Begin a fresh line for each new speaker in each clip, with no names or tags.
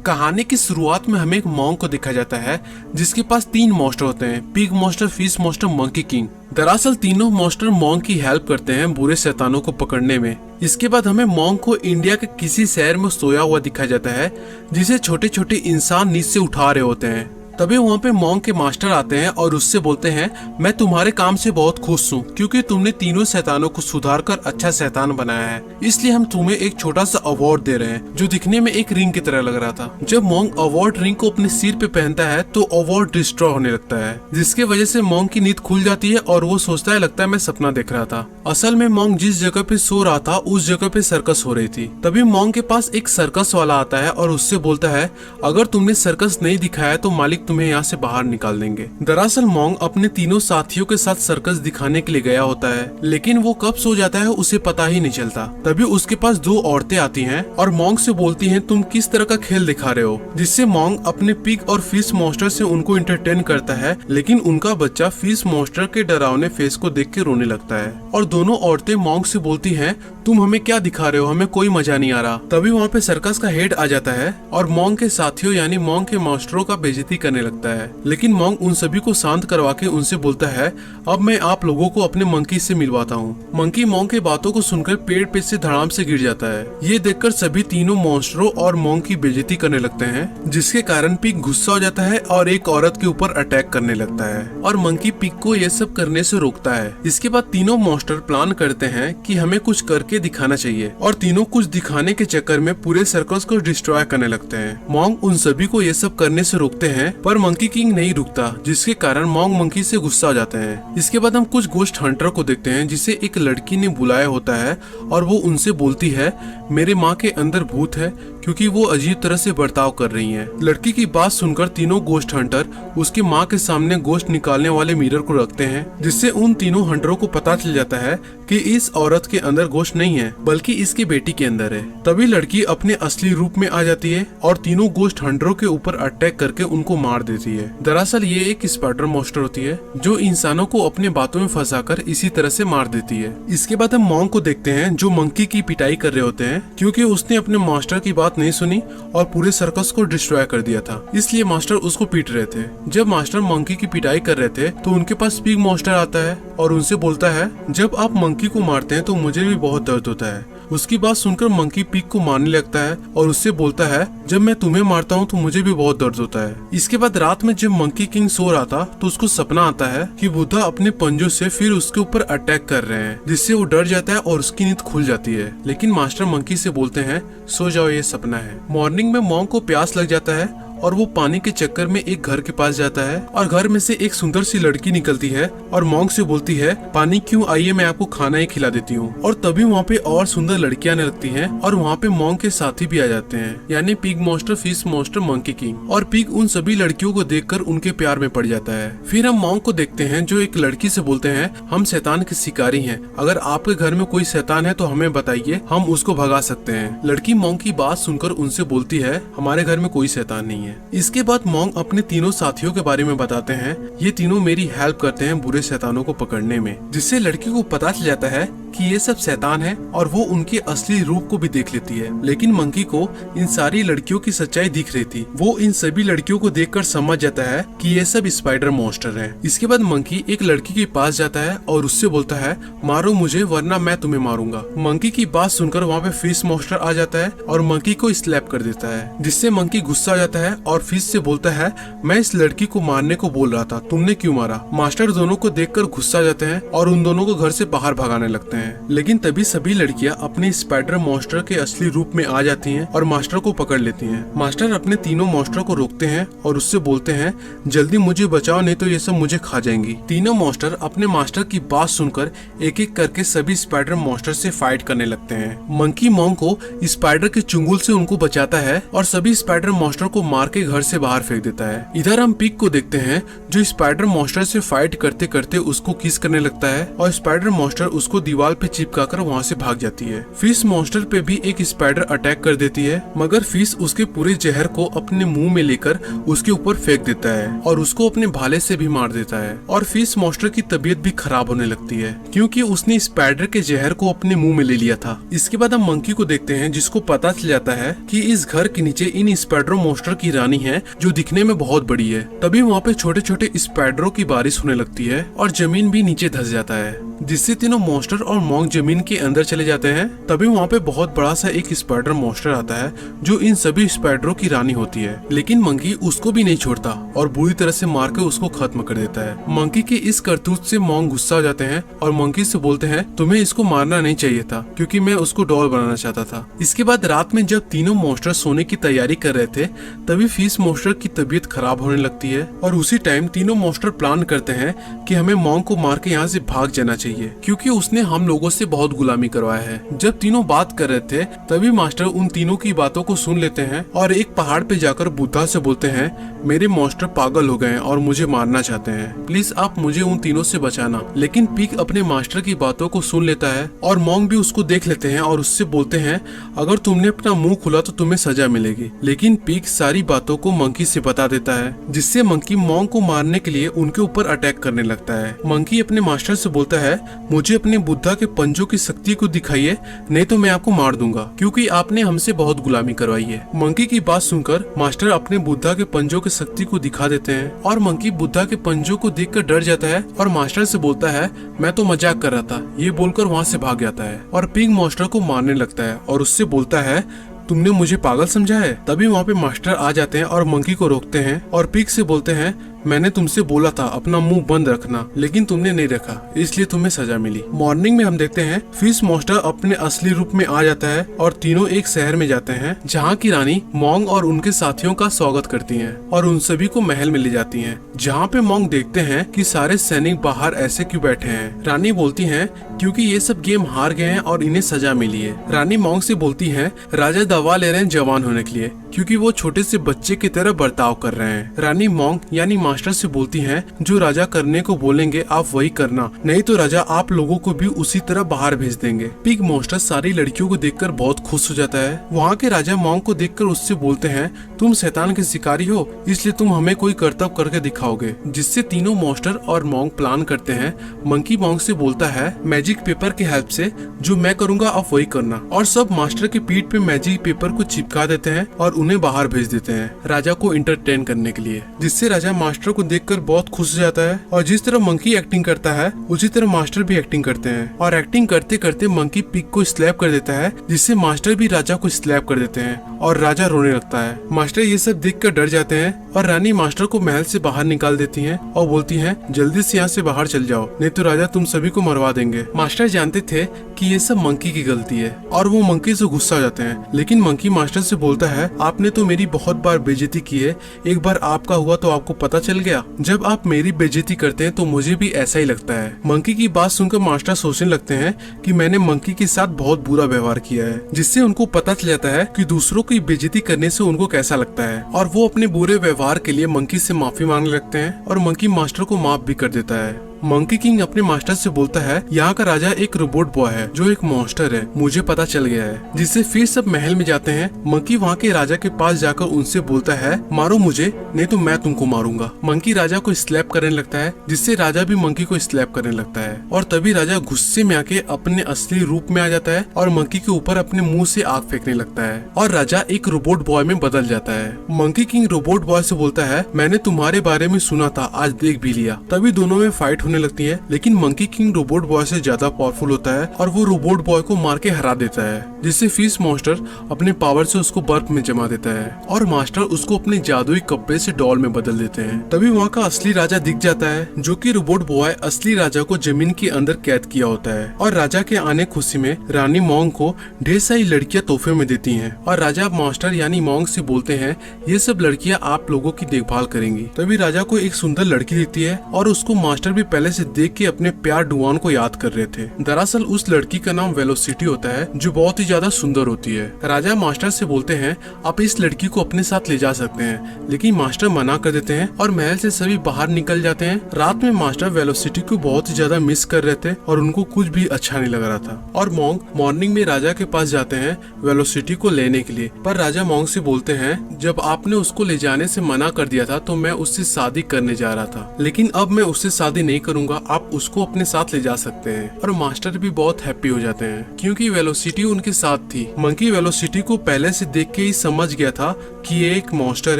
कहानी की शुरुआत में हमें एक मॉन्क को देखा जाता है जिसके पास 3 मॉन्स्टर होते हैं, pig monster, fish monster, monkey king. दरअसल तीनों मॉन्स्टर मॉन्क की हेल्प करते हैं बुरे शैतानों को पकड़ने में। इसके बाद हमें मॉन्क को इंडिया के किसी शहर में सोया हुआ दिखाया जाता है जिसे छोटे छोटे इंसान नीचे से उठा रहे होते हैं। तभी वहाँ पे मॉन्क के मास्टर आते हैं और उससे बोलते हैं, मैं तुम्हारे काम से बहुत खुश हूँ क्योंकि तुमने तीनों शैतानों को सुधार कर अच्छा शैतान बनाया है, इसलिए हम तुम्हें एक छोटा सा अवार्ड दे रहे हैं जो दिखने में एक रिंग की तरह लग रहा था। जब मॉन्क अवार्ड रिंग को अपने सिर पे पहनता है तो अवार्ड डिस्ट्रॉय होने लगता है, जिसके वजह से मॉन्क की नींद खुल जाती है और वो सोचता है, लगता है मैं सपना देख रहा था। असल में मॉन्क जिस जगह पे सो रहा था उस जगह पे सर्कस हो रही थी। तभी मॉन्क के पास एक सर्कस वाला आता है और उससे बोलता है, अगर तुमने सर्कस नहीं दिखाया तो मालिक तुम्हें यहाँ से बाहर निकाल देंगे। दरअसल मॉन्क अपने तीनों साथियों के साथ सर्कस दिखाने के लिए गया होता है, लेकिन वो कब सो जाता है उसे पता ही नहीं चलता। तभी उसके पास 2 औरतें आती हैं और मॉन्क से बोलती हैं, तुम किस तरह का खेल दिखा रहे हो, जिससे मॉन्क अपने पिग और फिश मॉन्स्टर से उनको एंटरटेन करता है, लेकिन उनका बच्चा फिश मॉन्स्टर के डरावने फेस को देख के रोने लगता है। और दोनों औरतें मॉन्क से बोलती हैं, तुम हमें क्या दिखा रहे हो, हमें कोई मजा नहीं आ रहा। तभी वहाँ पे सर्कस का हेड आ जाता है और मॉन्क के साथियों यानी मॉन्क के मॉन्स्टरों का बेइज्जती करने लगता है, लेकिन मॉन्क उन सभी को शांत करवा के उनसे बोलता है, अब मैं आप लोगों को अपने मंकी से मिलवाता हूँ। मंकी मॉन्क की बातों को सुनकर पेड़ पे से धड़ाम से गिर जाता है। ये देखकर सभी तीनों मॉन्स्टरों और मॉन्क की बेइज्जती करने लगते हैं, जिसके कारण पिग गुस्सा हो जाता है और एक औरत के ऊपर अटैक करने लगता है और मंकी पिग को ये सब करने से रोकता है। इसके बाद तीनों मॉन्स्टर प्लान करते हैं कि हमें कुछ करके दिखाना चाहिए और तीनों कुछ दिखाने के चक्कर में पूरे सर्कस को डिस्ट्रॉय करने लगते हैं। मॉन्क उन सभी को ये सब करने से रोकते हैं पर मंकी किंग नहीं रुकता, जिसके कारण मॉन्क मंकी से गुस्सा हो जाते हैं। इसके बाद हम कुछ गोस्ट हंटर को देखते हैं जिसे एक लड़की ने बुलाया होता है और वो उनसे बोलती है, मेरे माँ के अंदर भूत है क्योंकि वो अजीब तरह से बर्ताव कर रही हैं। लड़की की बात सुनकर तीनों गोस्ट हंटर उसकी माँ के सामने गोस्ट निकालने वाले मिरर को रखते हैं, जिससे उन तीनों हंटरों को पता चल जाता है कि इस औरत के अंदर गोस्ट नहीं है बल्कि इसकी बेटी के अंदर है। तभी लड़की अपने असली रूप में आ जाती है और तीनों गोस्ट हंटरों के ऊपर अटैक करके उनको मार देती है। दरअसल ये एक स्पाइडर मॉन्स्टर होती है जो इंसानों को अपने बातों में फंसाकर इसी तरह से मार देती है। इसके बाद हम मॉन्क को देखते हैं जो मंकी की पिटाई कर रहे होते हैं क्योंकि उसने अपने मास्टर की बात नहीं सुनी और पूरे सर्कस को डिस्ट्रॉय कर दिया था, इसलिए मास्टर उसको पीट रहे थे। जब मास्टर मंकी की पिटाई कर रहे थे तो उनके पास पिग मॉन्स्टर आता है और उनसे बोलता है, जब आप मंकी को मारते हैं तो मुझे भी बहुत दर्द होता है। उसकी बात सुनकर मंकी पिग को मारने लगता है और उससे बोलता है, जब मैं तुम्हें मारता हूँ तो मुझे भी बहुत दर्द होता है। इसके बाद रात में जब मंकी किंग सो रहा था तो उसको सपना आता है कि बुद्धा अपने पंजों से फिर उसके ऊपर अटैक कर रहे हैं, जिससे वो डर जाता है और उसकी नींद खुल जाती है। लेकिन मास्टर मंकी से बोलते हैं, सो जाओ, ये सपना है। मॉर्निंग में मॉन्क को प्यास लग जाता है और वो पानी के चक्कर में एक घर के पास जाता है और घर में से एक सुंदर सी लड़की निकलती है और मॉन्क से बोलती है, पानी क्यों, आइए मैं आपको खाना ही खिला देती हूँ। और तभी वहाँ पे और सुंदर लड़कियां आने लगती हैं और वहाँ पे मॉन्क के साथी भी आ जाते हैं, यानी pig monster, fish monster, monkey king. और पिग उन सभी लड़कियों को देखकर उनके प्यार में पड़ जाता है। फिर हम मॉन्क को देखते हैं जो एक लड़की से बोलते हैं, हम शैतान के शिकारी हैं, अगर आपके घर में कोई शैतान है तो हमें बताइए, हम उसको भगा सकते हैं। लड़की मॉन्क की बात सुनकर उनसे बोलती है, हमारे घर में कोई शैतान नहीं है। इसके बाद मॉन्क अपने तीनों साथियों के बारे में बताते हैं, ये तीनों मेरी हेल्प करते हैं बुरे शैतानों को पकड़ने में, जिससे लड़की को पता चल जाता है कि ये सब शैतान है और वो उनके असली रूप को भी देख लेती है। लेकिन मंकी को इन सारी लड़कियों की सच्चाई दिख रही थी, वो इन सभी लड़कियों को देखकर समझ जाता है कि ये सब स्पाइडर मॉन्स्टर हैं। इसके बाद मंकी एक लड़की के पास जाता है और उससे बोलता है, मारो मुझे वरना मैं तुम्हें मारूंगा। मंकी की बात सुनकर वहाँ पे फिश मॉन्स्टर आ जाता है और मंकी को स्लैप कर देता है, जिससे मंकी गुस्सा आ जाता है और फिश से बोलता है, मैं इस लड़की को मारने को बोल रहा था, तुमने क्यों मारा। मास्टर दोनों को देखकर गुस्सा आ जाते हैं और उन दोनों को घर से बाहर भगाने लगते हैं। लेकिन तभी सभी लड़कियां अपने स्पाइडर मॉन्स्टर के असली रूप में आ जाती हैं और मास्टर को पकड़ लेती हैं। मास्टर अपने तीनों मॉन्स्टर को रोकते हैं और उससे बोलते हैं, जल्दी मुझे बचाओ नहीं तो ये सब मुझे खा जाएंगी। तीनों मॉन्स्टर अपने मास्टर की बात सुनकर एक एक करके सभी स्पाइडर मॉन्स्टर से फाइट करने लगते हैं। मंकी मॉन्क को स्पाइडर के चुंगल से उनको बचाता है और सभी स्पाइडर मॉन्स्टर को मार के घर से बाहर फेंक देता है। इधर हम पिग को देखते हैं जो स्पाइडर मॉन्स्टर से फाइट करते करते उसको किस करने लगता है और स्पाइडर मॉन्स्टर उसको दीवार दीवार पे चिपका कर वहाँ से भाग जाती है। फिश मॉन्स्टर पे भी एक स्पाइडर अटैक कर देती है, मगर फिश उसके पूरे जहर को अपने मुंह में लेकर उसके ऊपर फेंक देता है और उसको अपने भाले से भी मार देता है। और फिश मॉन्स्टर की तबीयत भी खराब होने लगती है क्योंकि उसने स्पाइडर के जहर को अपने मुंह में ले लिया था। इसके बाद हम मंकी को देखते हैं, जिसको पता चल जाता है कि इस घर के नीचे इन स्पाइडर मॉन्स्टर की रानी है जो दिखने में बहुत बड़ी है। तभी वहाँ पे छोटे छोटे स्पाइडरों की बारिश होने लगती है और जमीन भी नीचे धंस जाता है, जिससे तीनों मॉन्स्टर और मॉन्क जमीन के अंदर चले जाते हैं। तभी वहाँ पे बहुत बड़ा सा एक स्पाइडर मॉन्स्टर आता है जो इन सभी स्पाइडरों की रानी होती है, लेकिन मंकी उसको भी नहीं छोड़ता और बुरी तरह से मार के उसको खत्म कर देता है। मंकी के इस करतूत से मॉन्क गुस्सा हो जाते हैं और मंकी से बोलते हैं तुम्हें इसको मारना नहीं चाहिए था क्योंकि मैं उसको डॉल बनाना चाहता था। इसके बाद रात में जब तीनों मॉन्स्टर सोने की तैयारी कर रहे थे तभी फिश मॉन्स्टर की तबीयत खराब होने लगती है और उसी टाइम तीनों मॉन्स्टर प्लान करते हैं कि हमें मॉन्क को मार के यहाँ से भाग जाना चाहिए क्योंकि उसने हम लोगों से बहुत गुलामी करवाया है। जब तीनों बात कर रहे थे तभी मास्टर उन तीनों की बातों को सुन लेते हैं और एक पहाड़ पे जाकर बुद्धा से बोलते हैं मेरे मॉन्स्टर पागल हो गए हैं और मुझे मारना चाहते हैं, प्लीज आप मुझे उन तीनों से बचाना। लेकिन पिग अपने मास्टर की बातों को सुन लेता है और मॉन्क भी उसको देख लेते हैं और उससे बोलते हैं अगर तुमने अपना मुंह खुला तो तुम्हें सजा मिलेगी। लेकिन पिग सारी बातों को मंकी से बता देता है, जिससे मंकी मॉन्क को मारने के लिए उनके ऊपर अटैक करने लगता है। मंकी अपने मास्टर से बोलता है मुझे अपने बुद्धा के पंजों की शक्ति को दिखाइए, नहीं तो मैं आपको मार दूंगा क्योंकि आपने हमसे बहुत गुलामी करवाई है। मंकी की बात सुनकर मास्टर अपने बुद्धा के पंजों की शक्ति को दिखा देते हैं और मंकी बुद्धा के पंजों को देखकर डर जाता है और मास्टर से बोलता है मैं तो मजाक कर रहा था, ये बोलकर वहाँ से भाग जाता है और पिग मॉन्स्टर को मारने लगता है और उससे बोलता है तुमने मुझे पागल समझा है। तभी वहाँ पे मास्टर आ जाते हैं और मंकी को रोकते हैं और पिग से बोलते हैं मैंने तुमसे बोला था अपना मुंह बंद रखना, लेकिन तुमने नहीं रखा, इसलिए तुम्हें सजा मिली। मॉर्निंग में हम देखते हैं फिश मॉन्स्टर अपने असली रूप में आ जाता है और तीनों एक शहर में जाते हैं जहाँ की रानी मॉन्क और उनके साथियों का स्वागत करती हैं और उन सभी को महल में ले जाती हैं, जहाँ पे मॉन्क देखते हैं कि सारे सैनिक बाहर ऐसे क्यों बैठे हैं। रानी बोलती है क्योंकि ये सब गेम हार गए हैं और इन्हें सजा मिली है। रानी मॉन्क से बोलती है राजा दवा ले रहे हैं जवान होने के लिए क्योंकि वो छोटे से बच्चे की तरह बर्ताव कर रहे हैं। रानी मॉन्क यानी मास्टर से बोलती हैं जो राजा करने को बोलेंगे आप वही करना, नहीं तो राजा आप लोगों को भी उसी तरह बाहर भेज देंगे। पिग मॉन्स्टर सारी लड़कियों को देखकर बहुत खुश हो जाता है। वहाँ के राजा मॉन्क को देखकर उससे बोलते हैं तुम शैतान के शिकारी हो, इसलिए तुम हमें कोई कर्तव्य करके दिखाओगे, जिससे तीनों मॉन्स्टर और मॉन्क प्लान करते हैं। मंकी मॉन्क से बोलता है मैजिक पेपर की हेल्प से जो मैं करूँगा आप वही करना, और सब मास्टर की पीठ पे मैजिक पेपर को चिपका देते हैं और उन्हें बाहर भेज देते हैं राजा को इंटरटेन करने के लिए, जिससे राजा मास्टर को देखकर बहुत खुश हो जाता है। और जिस तरह मंकी एक्टिंग करता है उसी तरह मास्टर भी एक्टिंग करते हैं और एक्टिंग करते करते मंकी पिग को स्लैप कर देता है, जिससे मास्टर भी राजा को स्लैप कर देते हैं और राजा रोने लगता है। मास्टर ये सब देखकर डर जाते हैं और रानी मास्टर को महल से बाहर निकाल देती हैं और बोलती हैं जल्दी से यहाँ से बाहर चल जाओ, नहीं तो राजा तुम सभी को मरवा देंगे। मास्टर जानते थे कि ये सब मंकी की गलती है और वो मंकी से गुस्सा हो जाते हैं, लेकिन मंकी मास्टर से बोलता है आपने तो मेरी बहुत बार बेइज्जती की है, एक बार आपका हुआ तो आपको पता चल गया, जब आप मेरी बेइज्जती करते हैं तो मुझे भी ऐसा ही लगता है। मंकी की बात सुनकर मास्टर सोचने लगते हैं कि मैंने मंकी के साथ बहुत बुरा व्यवहार किया है, जिससे उनको पता चल जाता है कि दूसरों की बेइज्जती करने से उनको कैसा लगता है और वो अपने बुरे व्यवहार के लिए मंकी से माफी मांगने लगते हैं और मंकी मास्टर को माफ भी कर देता है। मंकी किंग अपने मास्टर से बोलता है यहाँ का राजा एक रोबोट बॉय है जो एक मॉन्स्टर है, मुझे पता चल गया है, जिससे फिर सब महल में जाते हैं। मंकी वहाँ के राजा के पास जाकर उनसे बोलता है मारो मुझे, नहीं तो मैं तुमको मारूंगा। मंकी राजा को स्लैप करने लगता है, जिससे राजा भी मंकी को स्लैप करने लगता है और तभी राजा गुस्से में आके अपने असली रूप में आ जाता है और मंकी के ऊपर अपने मुंह से आग फेंकने लगता है और राजा एक रोबोट बॉय में बदल जाता है। मंकी किंग रोबोट बॉय से बोलता है मैंने तुम्हारे बारे में सुना था, आज देख भी लिया। तभी दोनों में फाइट लगती है, लेकिन मंकी किंग रोबोट बॉय से ज्यादा पावरफुल होता है और वो रोबोट बॉय को मार के हरा देता है, जिससे फिश मॉन्स्टर अपने पावर से उसको बर्फ में जमा देता है और मास्टर उसको अपने जादुई कपड़े से डॉल में बदल देते हैं। तभी वहाँ का असली राजा दिख जाता है, जो कि रोबोट बॉय असली राजा को जमीन के अंदर कैद किया होता है और राजा के आने खुशी में रानी मॉन्क को ढेर सारी लड़कियां तोहफे में देती हैं और राजा मास्टर यानी मॉन्क से बोलते हैं ये सब लड़कियां आप लोगों की देखभाल करेंगी। तभी राजा को एक सुंदर लड़की दिखती है और उसको मास्टर भी पहले पहले से देख के अपने प्यार डुआन को याद कर रहे थे। दरअसल उस लड़की का नाम वेलोसिटी होता है जो बहुत ही ज्यादा सुंदर होती है। राजा मास्टर से बोलते हैं आप इस लड़की को अपने साथ ले जा सकते हैं, लेकिन मास्टर मना कर देते हैं और महल से सभी बाहर निकल जाते हैं। रात में मास्टर वेलोसिटी को बहुत ही ज्यादा मिस कर रहे थे और उनको कुछ भी अच्छा नहीं लग रहा था। और मॉन्क मॉर्निंग में राजा के पास जाते हैं वेलोसिटी को लेने के लिए, पर राजा मॉन्क से बोलते हैं जब आपने उसको ले जाने से मना कर दिया था तो मैं उससे शादी करने जा रहा था, लेकिन अब मैं उससे शादी नहीं करूंगा, आप उसको अपने साथ ले जा सकते हैं। और मास्टर भी बहुत हैप्पी हो जाते हैं क्योंकि वेलोसिटी उनके साथ थी। मंकी वेलोसिटी को पहले से देख के ही समझ गया था कि ये एक मॉन्स्टर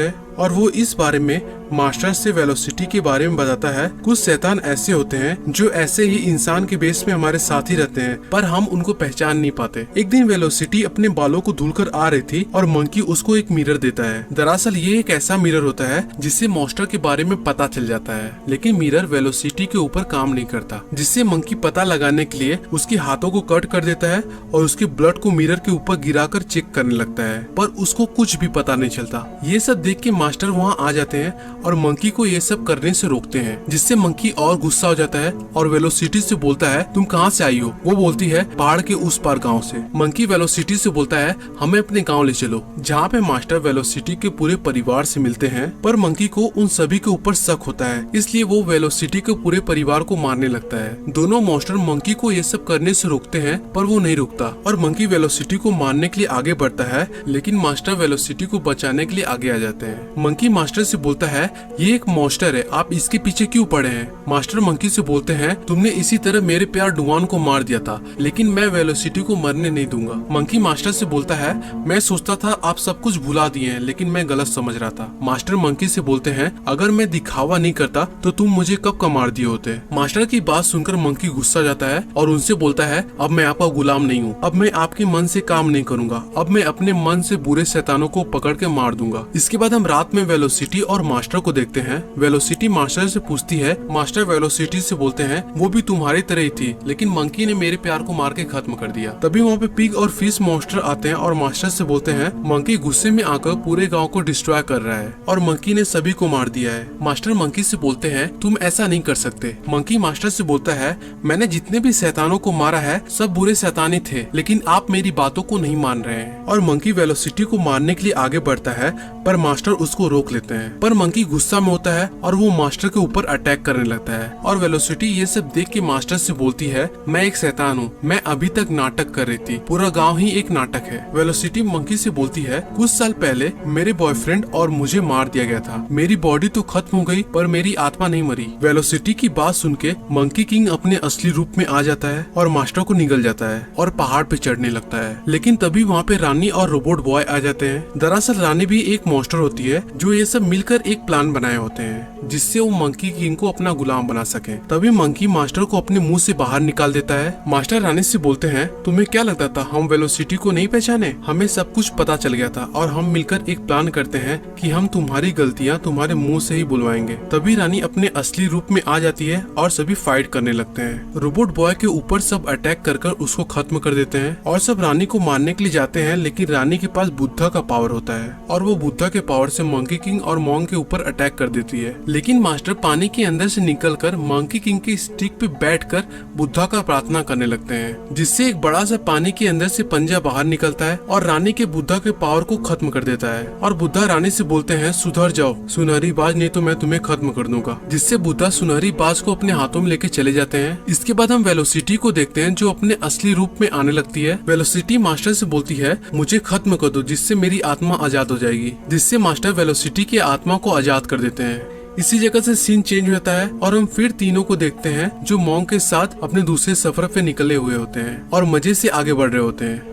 है और वो इस बारे में मास्टर से वेलोसिटी के बारे में बताता है। कुछ शैतान ऐसे होते हैं जो ऐसे ही इंसान के बेस में हमारे साथ ही रहते हैं पर हम उनको पहचान नहीं पाते। एक दिन वेलोसिटी अपने बालों को धुलकर आ रही थी और मंकी उसको एक मिरर देता है। दरअसल ये एक ऐसा मिरर होता है जिससे मॉन्स्टर के बारे में पता चल जाता है, लेकिन मिरर वेलोसिटी के ऊपर काम नहीं करता, जिससे मंकी पता लगाने के लिए उसके हाथों को कट कर देता है और उसके ब्लड को मिरर के ऊपर गिराकर चेक करने लगता है, पर उसको कुछ भी पता नहीं चलता। ये सब देख के मास्टर वहाँ आ जाते हैं और मंकी को ये सब करने से रोकते हैं, जिससे मंकी और गुस्सा हो जाता है और वेलोसिटी से बोलता है तुम कहाँ से आई हो? वो बोलती है पहाड़ के उस पार गांव से। मंकी वेलोसिटी से बोलता है हमें अपने गांव ले चलो, जहाँ पे मास्टर वेलोसिटी के पूरे परिवार से मिलते हैं। पर मंकी को उन सभी के ऊपर शक होता है, इसलिए वो वेलोसिटी के पूरे परिवार को मारने लगता है। दोनों मॉन्स्टर मंकी को ये सब करने से रोकते हैं पर वो नहीं रुकता और मंकी वेलोसिटी को मारने के लिए आगे बढ़ता है, लेकिन मास्टर वेलोसिटी को बचाने के लिए आगे आ जाते हैं। मंकी मास्टर से बोलता है ये एक मॉन्स्टर है, आप इसके पीछे क्यों पड़े हैं? मास्टर मंकी से बोलते हैं तुमने इसी तरह मेरे प्यार डुआन को मार दिया था, लेकिन मैं वेलोसिटी को मरने नहीं दूंगा। मंकी मास्टर से बोलता है मैं सोचता था आप सब कुछ भुला दिए हैं, लेकिन मैं गलत समझ रहा था। मास्टर मंकी से बोलते हैं अगर मैं दिखावा नहीं करता तो तुम मुझे कब का मार दिए होते। मास्टर की बात सुनकर मंकी गुस्सा जाता है और उनसे बोलता है अब मैं आपका गुलाम नहीं हूँ, अब मैं आपके मन से काम नहीं करूंगा, अब मैं अपने मन से बुरे शैतानों को पकड़ के मार दूंगा। इसके बाद हम रात में वेलोसिटी और मास्टर को देखते हैं। वेलोसिटी मास्टर से पूछती है, मास्टर वेलोसिटी से बोलते हैं वो भी तुम्हारी तरह ही थी, लेकिन मंकी ने मेरे प्यार को मार के खत्म कर दिया। तभी वहाँ पे पिग और फिश मॉन्स्टर आते हैं और मास्टर से बोलते हैं मंकी गुस्से में आकर पूरे गांव को डिस्ट्रॉय कर रहा है और मंकी ने सभी को मार दिया है। मास्टर मंकी से बोलते हैं तुम ऐसा नहीं कर सकते। मंकी मास्टर से बोलता है मैंने जितने भी शैतानों को मारा है सब बुरे शैतानी थे, लेकिन आप मेरी बातों को नहीं मान रहे हैं। और मंकी वेलोसिटी को मारने के लिए आगे बढ़ता है पर मास्टर उसको रोक लेते हैं। पर मंकी गुस्सा में होता है और वो मास्टर के ऊपर अटैक करने लगता है और वेलोसिटी ये सब देख के मास्टर से बोलती है मैं एक शैतान हूँ, मैं अभी तक नाटक कर रही थी, पूरा गांव ही एक नाटक है। वेलोसिटी मंकी से बोलती है कुछ साल पहले मेरे बॉयफ्रेंड और मुझे मार दिया गया था, मेरी बॉडी तो खत्म हो गई पर मेरी आत्मा नहीं मरी। वेलोसिटी की बात सुन के मंकी किंग अपने असली रूप में आ जाता है और मास्टर को निगल जाता है और पहाड़ पे चढ़ने लगता है, लेकिन तभी वहाँ पे रानी और रोबोट बॉय आ जाते हैं। दरअसल रानी भी एक मॉन्स्टर होती है जो ये सब मिलकर एक प्लान बनाए होते हैं जिससे वो मंकी किंग को अपना गुलाम बना सके। तभी मंकी मास्टर को अपने मुंह से बाहर निकाल देता है। मास्टर रानी से बोलते हैं तुम्हें क्या लगता था हम वेलोसिटी को नहीं पहचाने? हमें सब कुछ पता चल गया था और हम मिलकर एक प्लान करते हैं कि हम तुम्हारी गलतियां तुम्हारे मुंह से ही बुलवाएंगे। तभी रानी अपने असली रूप में आ जाती है और सभी फाइट करने लगते हैं। रोबोट बॉय के ऊपर सब अटैक कर उसको खत्म कर देते हैं और सब रानी को मारने के लिए जाते हैं, लेकिन रानी के पास बुद्धा का पावर होता है और वो बुद्धा के पावर से मंकी किंग और मॉन्क के ऊपर अटैक कर देती है। लेकिन मास्टर पानी के अंदर से निकलकर मंकी किंग की स्टिक पे बैठकर बुद्धा का प्रार्थना करने लगते हैं, जिससे एक बड़ा सा पानी के अंदर से पंजा बाहर निकलता है और रानी के बुद्धा के पावर को खत्म कर देता है। और बुद्धा रानी से बोलते हैं सुधर जाओ सुनहरी बाज, नहीं तो मैं तुम्हें खत्म कर दूंगा, जिससे बुद्धा सुनहरी बाज को अपने हाथों में लेके चले जाते हैं। इसके बाद हम वेलोसिटी को देखते हैं जो अपने असली रूप में आने लगती है। वेलोसिटी मास्टर से बोलती है मुझे खत्म कर दो जिससे मेरी आत्मा आजाद हो जाएगी, जिससे मास्टर वेलोसिटी की आत्मा को आजाद कर देते हैं। इसी जगह से सीन चेंज होता है और हम फिर तीनों को देखते हैं जो मॉन्क के साथ अपने दूसरे सफर पे निकले हुए होते हैं और मजे से आगे बढ़ रहे होते हैं।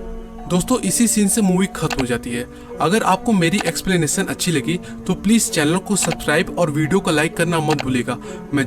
दोस्तों इसी सीन से मूवी खत्म हो जाती है। अगर आपको मेरी एक्सप्लेनेशन अच्छी लगी तो प्लीज चैनल को सब्सक्राइब और वीडियो को लाइक करना मत भूलिएगा। मैं